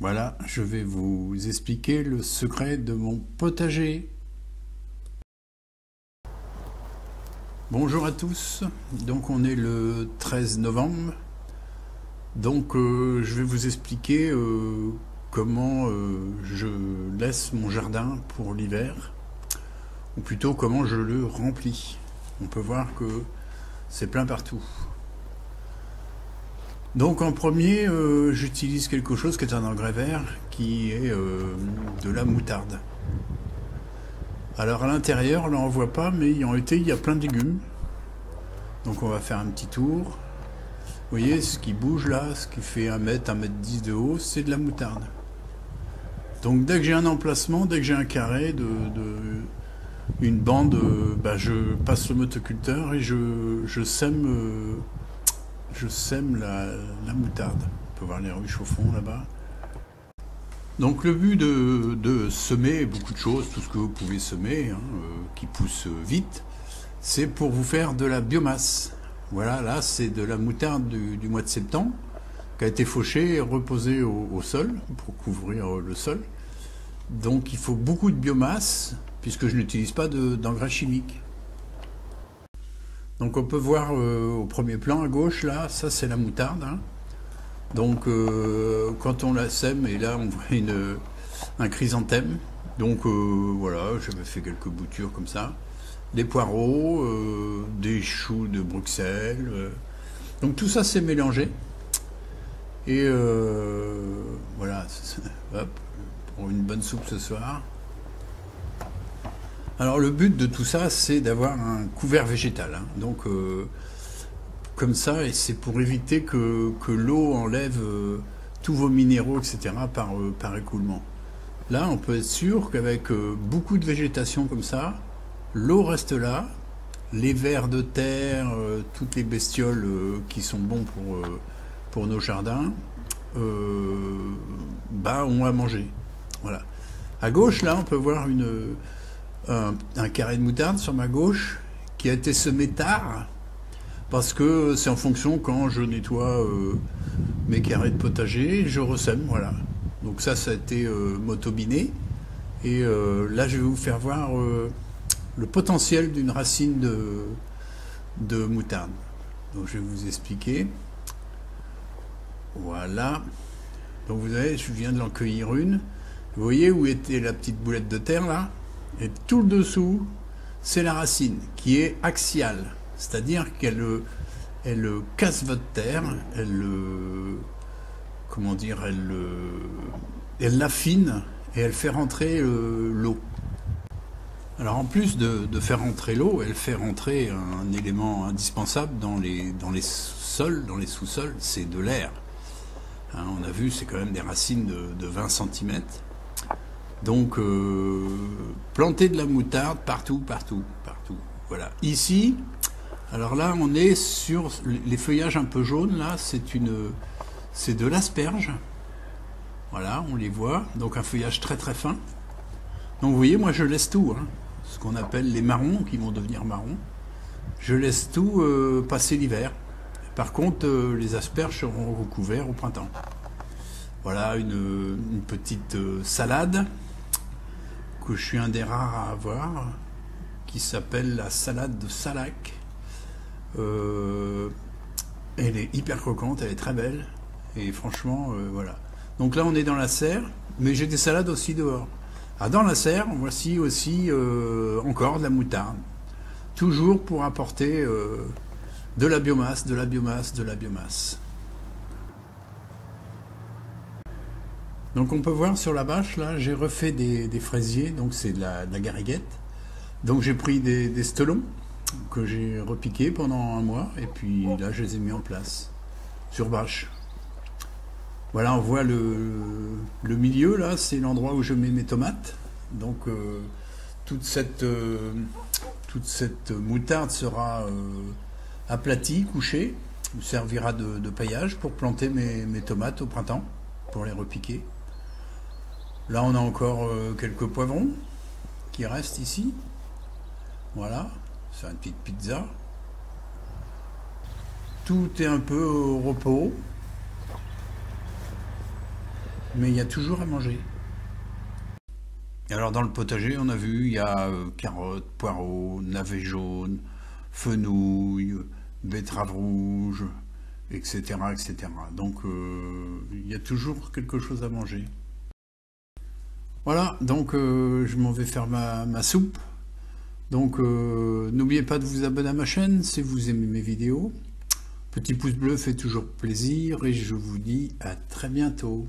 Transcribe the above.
Voilà, je vais vous expliquer le secret de mon potager. Bonjour à tous, donc on est le 13 novembre, donc je vais vous expliquer comment je laisse mon jardin pour l'hiver, ou plutôt comment je le remplis. On peut voir que c'est plein partout. Donc en premier, j'utilise quelque chose qui est un engrais vert, qui est de la moutarde. Alors à l'intérieur, là on voit pas, mais en été il y a plein de légumes. Donc on va faire un petit tour. Vous voyez ce qui bouge là, ce qui fait 1 mètre, 1 mètre 10 de haut, c'est de la moutarde. Donc dès que j'ai un emplacement, dès que j'ai un carré une bande, je passe le motoculteur et je sème la moutarde. On peut voir les ruches au fond là-bas. Donc le but de semer beaucoup de choses, tout ce que vous pouvez semer, qui pousse vite, c'est pour vous faire de la biomasse. Voilà, là c'est de la moutarde du mois de septembre, qui a été fauchée et reposée au sol, pour couvrir le sol. Donc il faut beaucoup de biomasse, puisque je n'utilise pas d'engrais chimiques. Donc on peut voir au premier plan à gauche, là, ça c'est la moutarde. Donc quand on la sème, et là on voit un chrysanthème. Donc voilà, j'avais fait quelques boutures comme ça. Des poireaux, des choux de Bruxelles. Donc tout ça c'est mélangé. Et voilà, hop, pour une bonne soupe ce soir. Alors le but de tout ça, c'est d'avoir un couvert végétal. Donc comme ça, et c'est pour éviter que l'eau enlève tous vos minéraux, etc. par écoulement. Là, on peut être sûr qu'avec beaucoup de végétation comme ça, l'eau reste là, les vers de terre, toutes les bestioles qui sont bons pour nos jardins, ont à manger. Voilà. À gauche, là, on peut voir un carré de moutarde sur ma gauche qui a été semé tard, parce que c'est en fonction quand je nettoie mes carrés de potager, je ressème, voilà. Donc ça a été motobiné. Et là, je vais vous faire voir le potentiel d'une racine de moutarde. Donc je vais vous expliquer. Voilà. Donc vous voyez, je viens de l'en cueillir une. Vous voyez où était la petite boulette de terre là? Et tout le dessous, c'est la racine qui est axiale. C'est-à-dire qu'elle casse votre terre, elle l'affine et elle fait rentrer l'eau. Alors en plus de faire rentrer l'eau, elle fait rentrer un élément indispensable dans les sols, dans les sous-sols, c'est de l'air. On a vu, c'est quand même des racines de 20 cm. Donc planter de la moutarde partout. Voilà. Ici, alors là, on est sur les feuillages un peu jaunes, là, c'est de l'asperge. Voilà, on les voit. Donc un feuillage très très fin. Donc vous voyez, moi je laisse tout, ce qu'on appelle les marrons, qui vont devenir marrons. Je laisse tout passer l'hiver. Par contre, les asperges seront recouverts au printemps. Voilà une petite salade, que je suis un des rares à avoir, qui s'appelle la salade de Salac. Elle est hyper croquante, elle est très belle, et franchement, voilà. Donc là, on est dans la serre, mais j'ai des salades aussi dehors. Ah, dans la serre, voici aussi encore de la moutarde. Toujours pour apporter de la biomasse. Donc on peut voir sur la bâche, là, j'ai refait des fraisiers, donc c'est de la gariguette. Donc j'ai pris des stolons que j'ai repiqués pendant 1 mois, et puis là je les ai mis en place, sur bâche. Voilà, on voit le milieu, là, c'est l'endroit où je mets mes tomates. Donc toute cette moutarde sera aplatie, couchée, servira de paillage pour planter mes tomates au printemps, pour les repiquer. Là, on a encore quelques poivrons qui restent ici. Voilà, c'est une petite pizza. Tout est un peu au repos. mais il y a toujours à manger. Et alors dans le potager, on a vu, il y a carottes, poireaux, navets jaunes, fenouil, betteraves rouges, etc., etc. Donc il y a toujours quelque chose à manger. Voilà, donc je m'en vais faire ma soupe. Donc n'oubliez pas de vous abonner à ma chaîne si vous aimez mes vidéos. Petit pouce bleu fait toujours plaisir et je vous dis à très bientôt.